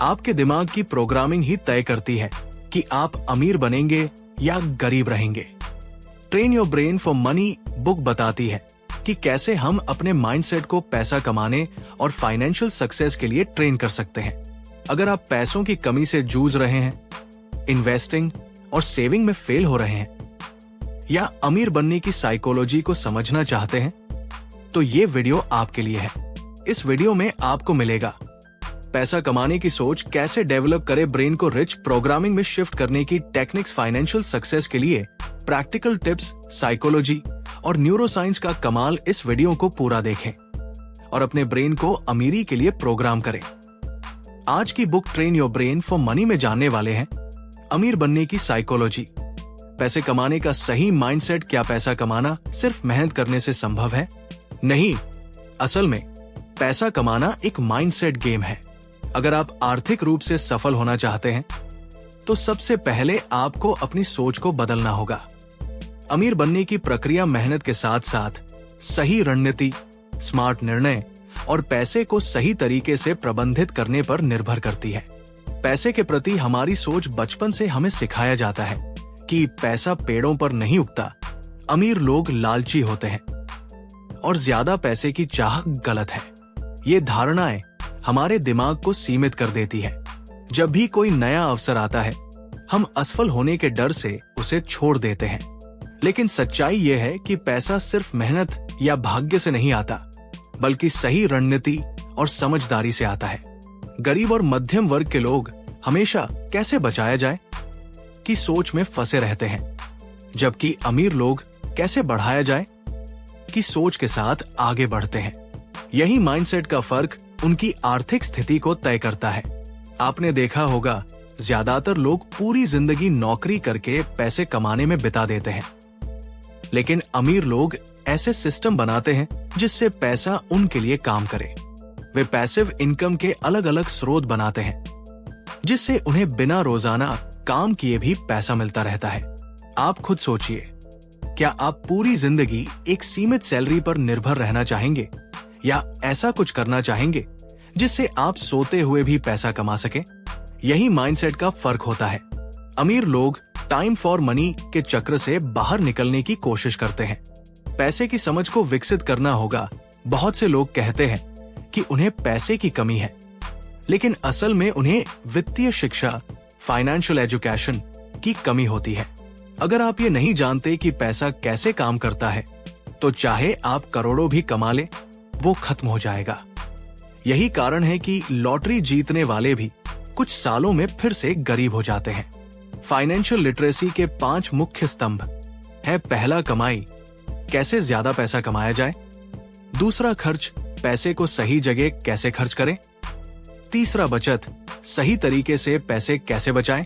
आपके दिमाग की प्रोग्रामिंग ही तय करती है कि आप अमीर बनेंगे या गरीब रहेंगे। Train your brain for money book बताती है कि कैसे हम अपने माइंडसेट को पैसा कमाने और फाइनेंशियल सक्सेस के लिए ट्रेन कर सकते हैं। अगर आप पैसों की कमी से जूझ रहे हैं, इन्वेस्टिंग और सेविंग में फेल हो रहे हैं, या अमीर बनने की साइकोलॉजी को समझना चाहते हैं, तो ये वीडियो आपके लिए है। इस वीडियो में आपको मिलेगा पैसा कमाने की सोच कैसे डेवलप करे, ब्रेन को रिच प्रोग्रामिंग में शिफ्ट करने की टेक्निक्स, फाइनेंशियल सक्सेस के लिए प्रैक्टिकल टिप्स, साइकोलॉजी और न्यूरोसाइंस का कमाल। इस वीडियो को पूरा देखें और अपने ब्रेन को अमीरी के लिए प्रोग्राम करें। आज की book train your brain for money में जानने वाले हैं अमीर बनने की साइकोलॉजी, पैसे कमाने का सही माइंडसेट। क्या पैसा कमाना सिर्फ मेहनत करने से संभव है? नहीं, असल में पैसा कमाना एक माइंडसेट गेम है। अगर आप आर्थिक रूप से सफल होना चाहते हैं तो सबसे पहले आपको अपनी सोच को बदलना होगा। अमीर बनने की प्रक्रिया मेहनत के साथ साथ सही रणनीति, स्मार्ट निर्णय और पैसे को सही तरीके से प्रबंधित करने पर निर्भर करती है। पैसे के प्रति हमारी सोच बचपन से हमें सिखाया जाता है कि पैसा पेड़ों पर नहीं उगता, अमीर लोग लालची होते हैं और ज्यादा पैसे की चाह गलत है। ये धारणाएं हमारे दिमाग को सीमित कर देती है। जब भी कोई नया अवसर आता है, हम असफल होने के डर से उसे छोड़ देते हैं। लेकिन सच्चाई ये है कि पैसा सिर्फ मेहनत या भाग्य से नहीं आता, बल्कि सही रणनीति और समझदारी से आता है। गरीब और मध्यम वर्ग के लोग हमेशा कैसे बचाया जाए की सोच में फंसे रहते हैं, जबकि अमीर लोग कैसे बढ़ाया जाए की सोच के साथ आगे बढ़ते हैं। यही माइंडसेट का फर्क उनकी आर्थिक स्थिति को तय करता है। आपने देखा होगा, ज्यादातर लोग पूरी जिंदगी नौकरी करके पैसे कमाने में बिता देते हैं, लेकिन अमीर लोग ऐसे सिस्टम बनाते हैं जिससे पैसा उनके लिए काम करे। वे पैसिव इनकम के अलग अलग स्रोत बनाते हैं, जिससे उन्हें बिना रोजाना काम किए भी पैसा मिलता रहता है। आप खुद सोचिए, क्या आप पूरी जिंदगी एक सीमित सैलरी पर निर्भर रहना चाहेंगे, या ऐसा कुछ करना चाहेंगे जिससे आप सोते हुए भी पैसा कमा सकें? यही माइंडसेट का फर्क होता है। अमीर लोग टाइम फॉर मनी के चक्र से बाहर निकलने की कोशिश करते हैं। पैसे की समझ को विकसित करना होगा। बहुत से लोग कहते हैं कि उन्हें पैसे की कमी है, लेकिन असल में उन्हें वित्तीय शिक्षा, फाइनेंशियल एजुकेशन की कमी होती है। अगर आप ये नहीं जानते कि पैसा कैसे काम करता है, तो चाहे आप करोड़ों भी कमा ले, वो खत्म हो जाएगा। यही कारण है कि लॉटरी जीतने वाले भी कुछ सालों में फिर से गरीब हो जाते हैं। फाइनेंशियल लिटरेसी के 5 मुख्य स्तंभ है। पहला, कमाई, कैसे ज्यादा पैसा कमाया जाए। दूसरा, खर्च, पैसे को सही जगह कैसे खर्च करें। तीसरा, बचत, सही तरीके से पैसे कैसे बचाएं।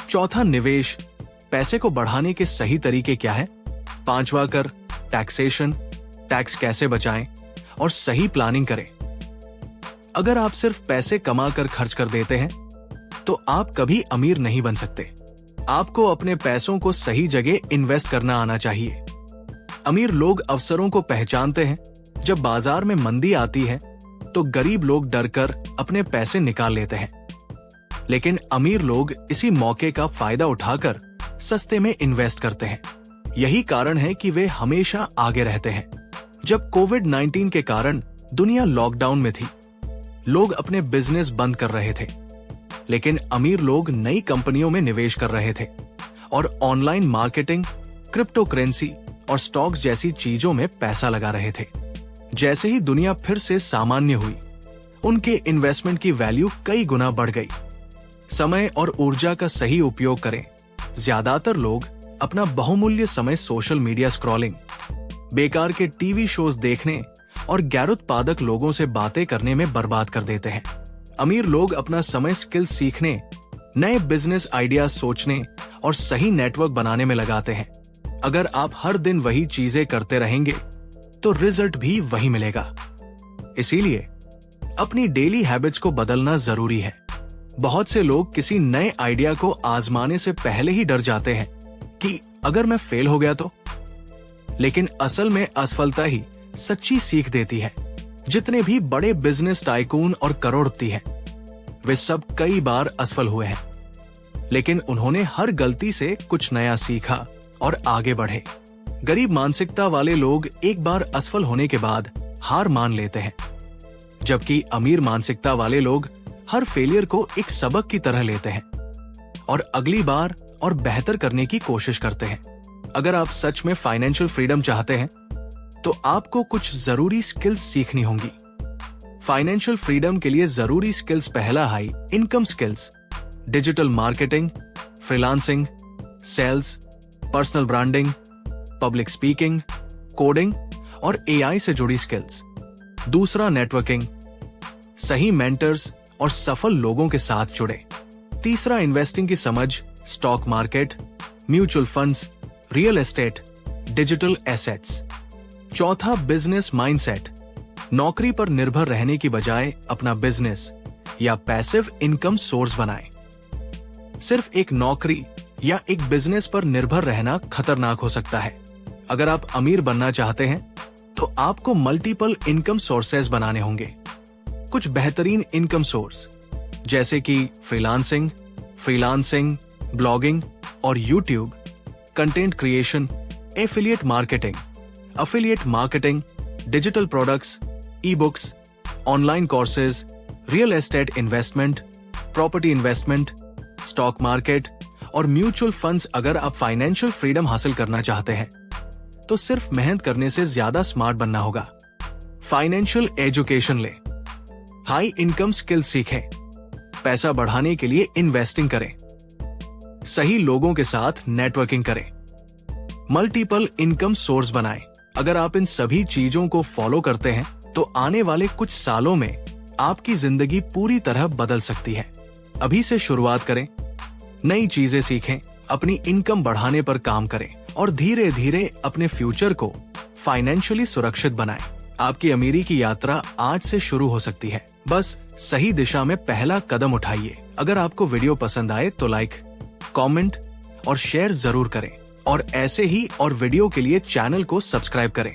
चौथा, निवेश, पैसे को बढ़ाने के सही तरीके क्या है। पांचवा, कर, टैक्सेशन, टैक्स कैसे बचाएं और सही प्लानिंग करें। अगर आप सिर्फ पैसे कमाकर खर्च कर देते हैं, तो आप कभी अमीर नहीं बन सकते। आपको अपने पैसों को सही जगह इन्वेस्ट करना आना चाहिए। अमीर लोग अवसरों को पहचानते हैं। जब बाजार में मंदी आती है, तो गरीब लोग डरकर अपने पैसे निकाल लेते हैं, लेकिन अमीर लोग इसी मौके का फायदा उठाकर सस्ते में इन्वेस्ट करते हैं। यही कारण है कि वे हमेशा आगे रहते हैं। जब कोविड-19 के कारण दुनिया लॉकडाउन में थी, लोग अपने बिजनेस बंद कर रहे थे, लेकिन अमीर लोग नई कंपनियों में निवेश कर रहे थे और ऑनलाइन मार्केटिंग, क्रिप्टो करेंसी और स्टॉक्स जैसी चीजों में पैसा लगा रहे थे। जैसे ही दुनिया फिर से सामान्य हुई, उनके इन्वेस्टमेंट की वैल्यू कई गुना बढ़ गई। समय और ऊर्जा का सही उपयोग करें। ज्यादातर लोग अपना बहुमूल्य समय सोशल मीडिया स्क्रॉलिंग, बेकार के टीवी शोज देखने और गैरोत्पादक लोगों से बातें करने में बर्बाद कर देते हैं। अमीर लोग अपना समय स्किल सीखने, नए बिजनेस आइडिया सोचने और सही नेटवर्क बनाने में लगाते हैं। अगर आप हर दिन वही चीजें करते रहेंगे, तो रिजल्ट भी वही मिलेगा। इसीलिए अपनी डेली हैबिट्स को बदलना जरूरी है। बहुत से लोग किसी नए आइडिया को आजमाने से पहले ही डर जाते हैं कि अगर मैं फेल हो गया तो। लेकिन असल में असफलता ही सच्ची सीख देती है। जितने भी बड़े बिजनेस टाइकून और करोड़पति हैं, वे सब कई बार असफल हुए हैं, लेकिन उन्होंने हर गलती से कुछ नया सीखा और आगे बढ़े। गरीब मानसिकता वाले लोग एक बार असफल होने के बाद हार मान लेते हैं, जबकि अमीर मानसिकता वाले लोग हर फेलियर को एक सबक की तरह लेते हैं और अगली बार और बेहतर करने की कोशिश करते हैं। अगर आप सच में फाइनेंशियल फ्रीडम चाहते हैं तो आपको कुछ जरूरी स्किल्स सीखनी होंगी। फाइनेंशियल फ्रीडम के लिए जरूरी स्किल्स पहला high income skills, digital marketing, freelancing, sales, personal branding, public speaking, coding और एआई से जुड़ी स्किल्स। दूसरा नेटवर्किंग, सही मेंटर्स और सफल लोगों के साथ जुड़े। तीसरा इन्वेस्टिंग की समझ, stock market, mutual funds, real estate, digital assets. चौथा बिजनेस माइंडसेट, नौकरी पर निर्भर रहने की बजाय अपना बिजनेस या पैसिव इनकम सोर्स बनाएं। सिर्फ एक नौकरी या एक बिजनेस पर निर्भर रहना खतरनाक हो सकता है। अगर आप अमीर बनना चाहते हैं तो आपको मल्टीपल इनकम सोर्सेज बनाने होंगे। कुछ बेहतरीन इनकम सोर्स जैसे कि फ्रीलांसिंग, ब्लॉगिंग और YouTube, content creation, affiliate marketing, digital products, e books, online courses, real estate investment, property investment, stock market और म्यूचुअल फंड्स। अगर आप फाइनेंशियल फ्रीडम हासिल करना चाहते हैं तो सिर्फ मेहनत करने से ज्यादा स्मार्ट बनना होगा। फाइनेंशियल एजुकेशन लें, हाई इनकम स्किल सीखें, पैसा बढ़ाने के लिए इन्वेस्टिंग करें, सही लोगों के साथ नेटवर्किंग करें, मल्टीपल इनकम सोर्स बनाएं। अगर आप इन सभी चीजों को फॉलो करते हैं तो आने वाले कुछ सालों में आपकी जिंदगी पूरी तरह बदल सकती है। अभी से शुरुआत करें, नई चीजें सीखें, अपनी इनकम बढ़ाने पर काम करें और धीरे धीरे अपने फ्यूचर को फाइनेंशियली सुरक्षित बनाएं। आपकी अमीरी की यात्रा आज से शुरू हो सकती है। बस सही दिशा में पहला कदम उठाइए। अगर आपको वीडियो पसंद आए तो लाइक, कमेंट और शेयर जरूर करें और ऐसे ही और वीडियो के लिए चैनल को सब्सक्राइब करें।